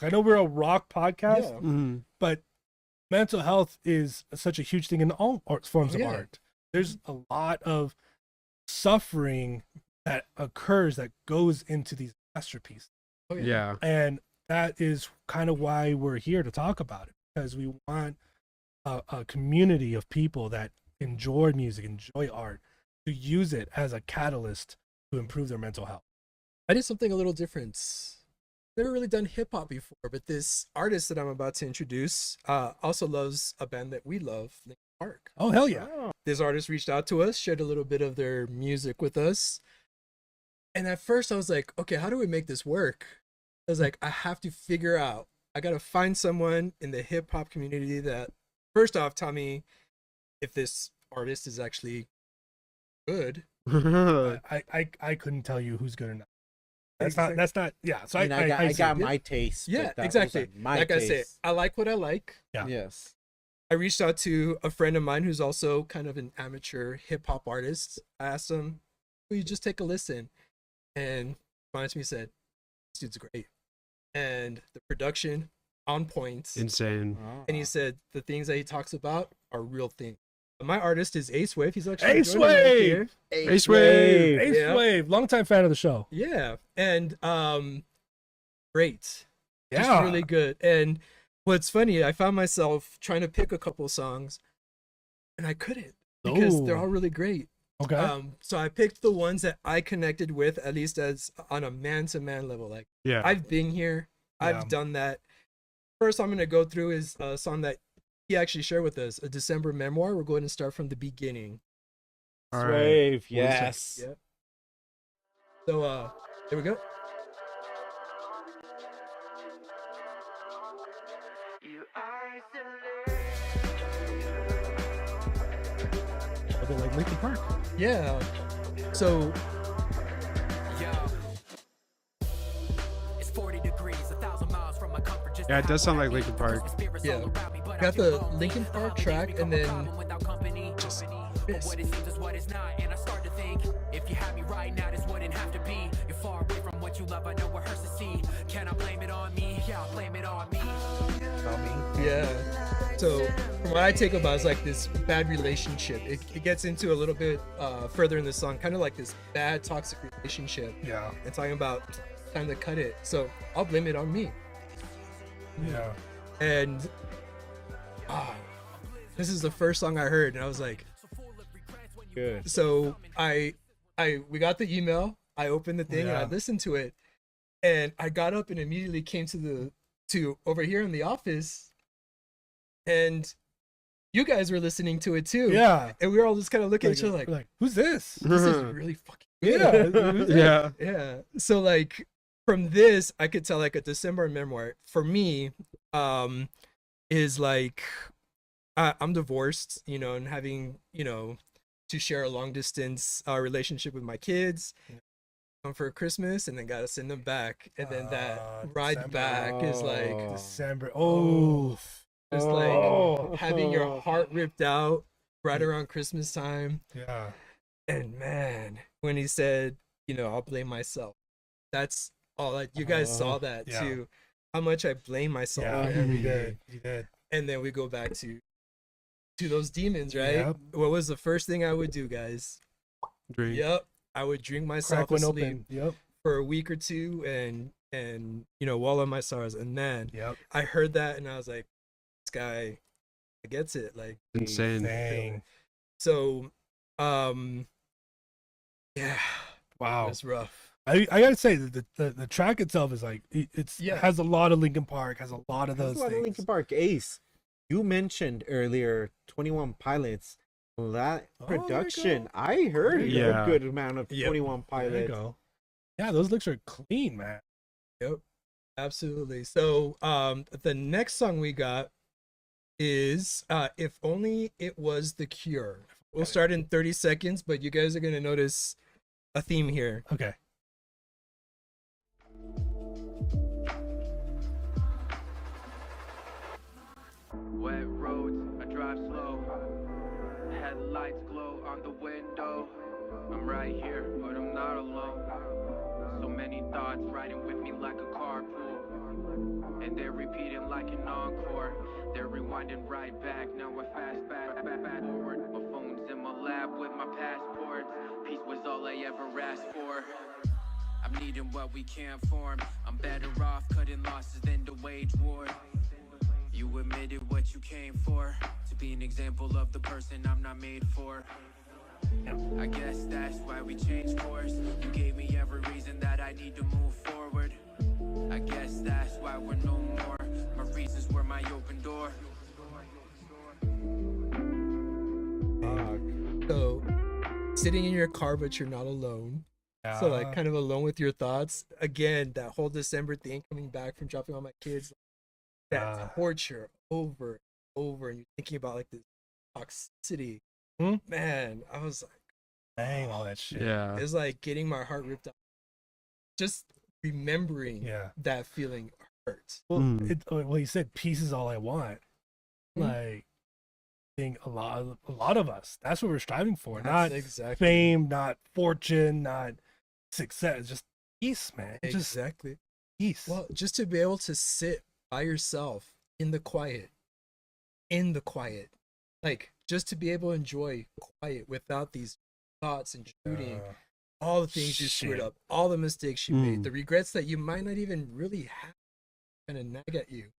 I know we're a rock podcast, Yeah. but mental health is such a huge thing in all forms of Yeah. art. There's a lot of suffering that occurs that goes into these masterpieces. Oh, Yeah. And that is kind of why we're here to talk about it, because we want a community of people that enjoy music, enjoy art, to use it as a catalyst to improve their mental health. I did something a little different. Never really done hip hop before, but this artist that I'm about to introduce also loves a band that we love, Linkin Park. Oh, hell yeah. This artist reached out to us, shared a little bit of their music with us. And at first I was like, okay, how do we make this work? I was like, I have to figure out, I got to find someone in the hip hop community that, first off, tell me if this artist is actually good. I couldn't tell you who's good or not. That's not, yeah. So I mean, I got see. my taste. but Yeah, that exactly. wasn't my Like I taste. said, I like what I like. Yeah. Yes. I reached out to a friend of mine who's also kind of an amateur hip hop artist. I asked him, will you just take a listen? And response to me said, this dude's great. And the production on point. Insane. And he said the things that he talks about are real things. My artist is Ace Wave. He's actually Ace joining us Wave! here. Ace Wave. Ace Yeah. Wave, longtime fan of the show. Yeah. And great. Yeah. Just really good. And what's funny, I found myself trying to pick a couple songs and I couldn't because they're Oh. all really great. Okay. So I picked the ones that I connected with, at least as on a man-to-man level. Like Yeah. I've been here, I've Yeah. done that. First, I'm gonna go through is a song that he actually shared with us, a December memoir. We're going to start from the beginning. All right. Swave, yes. Yep. So there we go. A bit like Linkin Park. Yeah. So It's 40 degrees, 1,000 miles from my comfort. Just Yeah, it does sound like Linkin Park. yeah, got the Linkin Park track and then just this. what it seems is what it's not, and I start to think if you had me right now, this wouldn't have to be. You're far away from what you love. I know it hurts to see. Can I blame it on me? Yeah, I'll blame it on me. Yeah. So from what I take about it's like this bad relationship. It gets into a little bit further in the song, kind of like this bad toxic relationship. Yeah. And talking about time to cut it. So I'll blame it on me. Yeah. And this is the first song I heard, and I was like, Good. so we got the email. I opened the thing and I Yeah. listened to it, and I got up and immediately came to over here in the office, and you guys were listening to it too. Yeah. And we were all just kind of looking at each other like, we're like, who's this? this is really fucking good. Yeah. who's this? Yeah. Yeah. So like from this, I could tell like a December memoir for me is like I'm divorced, and having, to share a long distance relationship with my kids. Come for Christmas and then gotta send them back, and then that ride December. back is like Oh. December. Oh. just like having your heart ripped out right around Christmas time. Yeah. And man, when he said, I'll blame myself, that's all. Like you guys saw that yeah. too, how much I blame myself Yeah. for every You day. did. You did. And then we go back to those demons, right? Yep. What was the first thing I would do, guys? Drink. Yep, I would drink myself Crack one asleep open. Yep. for a week or two, and wallow in my sorrows. And then Yep. I heard that, and I was like, this guy gets it. Like, Insane. Dang. so, yeah, Wow. it was rough. I gotta say that the track itself is like it's Yeah. has a lot of Linkin Park, has a lot of That's those a lot of things. Linkin Park. Ace, you mentioned earlier 21 Pilots. Well, that Oh, there you production, go. I heard Yeah. a good amount of Yep. 21 There you Pilots. go. Yeah, those looks are clean, man. Yep, absolutely. So, the next song we got is "If Only It Was the Cure." We'll start in 30 seconds, but you guys are gonna notice a theme here. Okay. Wet roads, I drive slow. Headlights glow on the window. I'm right here, but I'm not alone. So many thoughts riding with me like a carpool. and they're repeating like an encore. They're rewinding right back, now I fast back forward. My phone's in my lap with my passports. Peace was all I ever asked for. I'm needing what we can't form. I'm better off cutting losses than to wage war. You admitted what you came for, to be an example of the person I'm not made for. I guess that's why we changed course. You gave me every reason that I need to move forward. I guess that's why we're no more. My reasons were my open door. So, sitting in your car, but you're not alone. So, like, kind of alone with your thoughts. Again, that whole December thing, coming back from dropping all my kids, that torture over and over, and you're thinking about like this toxicity. Man, I was like, dang, all that shit. Yeah. it's like getting my heart ripped out. Just remembering that feeling hurts. Well, well, you said peace is all I want. Mhm. Like, I think a lot of us, that's what we're striving for. That's Not exactly. fame, not fortune, not success. Just peace, man. Just Exactly. peace. Well, just to be able to sit by yourself in the quiet, like just to be able to enjoy quiet without these thoughts and shooting all the things you screwed shit. up, all the mistakes you made, the regrets that you might not even really have kind of nag at you.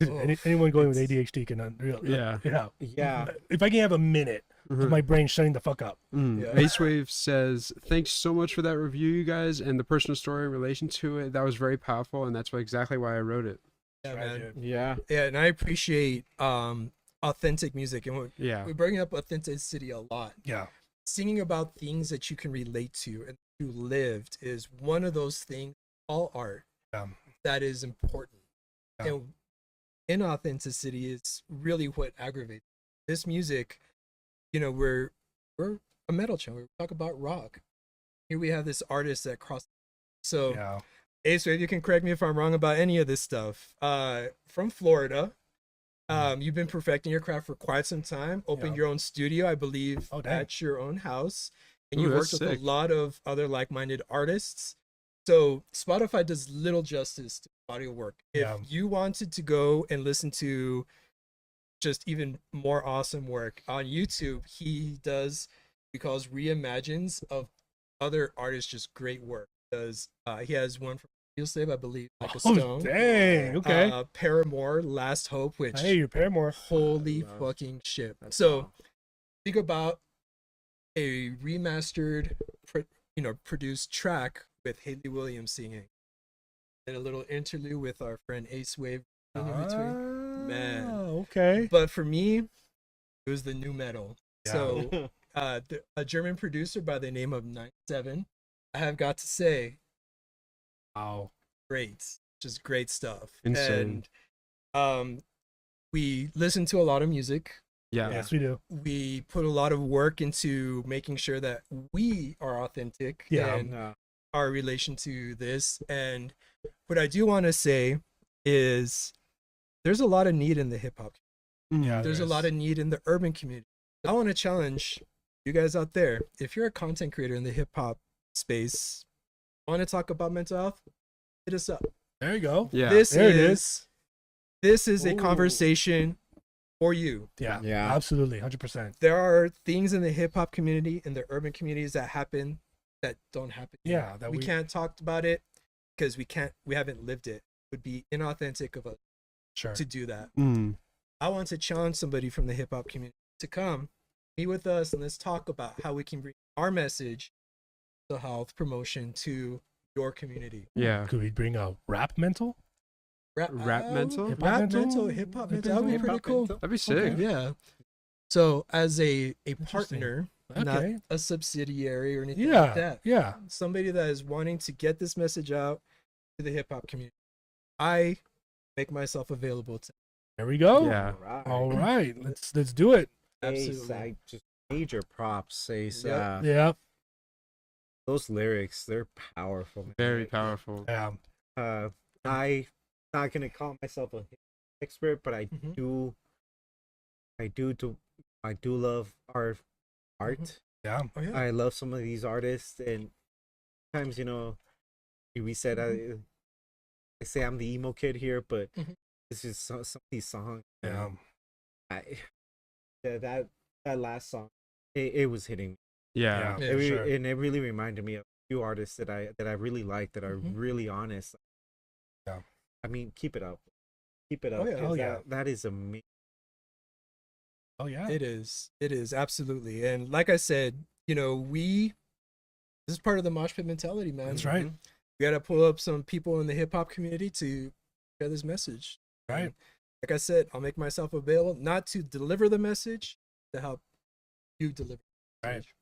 Anyone going with it's- ADHD can Yeah. Yeah. If I can have a minute of my brain shutting the fuck up. Yeah. Ace Wave says, thanks so much for that review, you guys, and the personal story in relation to it. That was very powerful, and that's exactly why I wrote it. Yeah, Right, man. dude. Yeah. Yeah, and I appreciate authentic music, and Yeah. we bring up authenticity a lot. Yeah. Singing about things that you can relate to and you lived is one of those things, all art, Yeah. that is important. Yeah. And inauthenticity is really what aggravates this music. You know, we're a metal channel, we talk about rock. Here we have this artist that crossed. So Yeah. Ace, you can correct me if I'm wrong about any of this stuff. From Florida, you've been perfecting your craft for quite some time. Opened Yeah. your own studio, I believe, Oh, dang. at your own house, and Ooh, you that's worked with sick. a lot of other like-minded artists. So Spotify does little justice to audio work. If Yeah. you wanted to go and listen to just even more awesome work on YouTube, he does, he calls reimagines of other artists, just great work. He has one from Steel Slave, I believe, like a Oh, stone. dang. Okay. Paramore, Last Hope, which Hey, your Paramore. holy love- fucking shit. That's So awesome. think about a remastered, produced track with Haley Williams singing, and a little interlude with our friend Ace Wave in between. Man. Okay. But for me, it was the new metal. Yeah. So a German producer by the name of 97, I have got to say, Wow. great, just great stuff. Insane. And we listen to a lot of music. Yeah. Yes, we do. We put a lot of work into making sure that we are authentic Yeah. in Yeah. our relation to this. And what I do want to say is there's a lot of need in the hip hop. Yeah. There's a lot of need in the urban community. I want to challenge you guys out there. If you're a content creator in the hip hop space, want to talk about mental health, hit us up. There you go. Yeah. This There it is a Ooh. conversation for you. Yeah. Yeah. Absolutely. 100%. There are things in the hip hop community, in the urban communities that happen that don't happen here. Yeah. That we can't talk about it because we haven't lived it. It would be inauthentic of us Sure. to do that. Mm. I want to challenge somebody from the hip hop community to come meet with us and let's talk about how we can bring our message, the health promotion, to your community. Yeah. Could we bring a rap mental? Rap mental? Hip hop Rap mental? mental, hip hop Hip mental. That would be mental? pretty cool. That'd be sick. Yeah. So as a Interesting. partner, Okay. not a subsidiary or anything Yeah. like that. Yeah. Somebody that is wanting to get this message out to the hip hop community. I make myself available to There we go. Yeah. All right. Let's do it. Ace, absolutely. I just major props, Ace. Yep. Yeah. Those lyrics, they're powerful. man. Very powerful. Yeah. I not gonna call myself a expert, but Mhm. I do love art. Yeah. Oh yeah. I love some of these artists, and sometimes we said I say I'm the emo kid here, but Mhm. this is some of these songs. Yeah. I, that last song, it was hitting me. Yeah. Yeah, It sure. and it really reminded me of a few artists that I really like that are Mhm. really honest. Yeah. I mean, keep it up. Keep it up. Oh, yeah. 'cause Oh, yeah. That is amazing. Oh yeah. It is absolutely. And like I said, you know, this is part of the mosh pit mentality, man. That's right. We got to pull up some people in the hip hop community to share this message. Right. And like I said, I'll make myself available not to deliver the message, to help you deliver. The Right. message.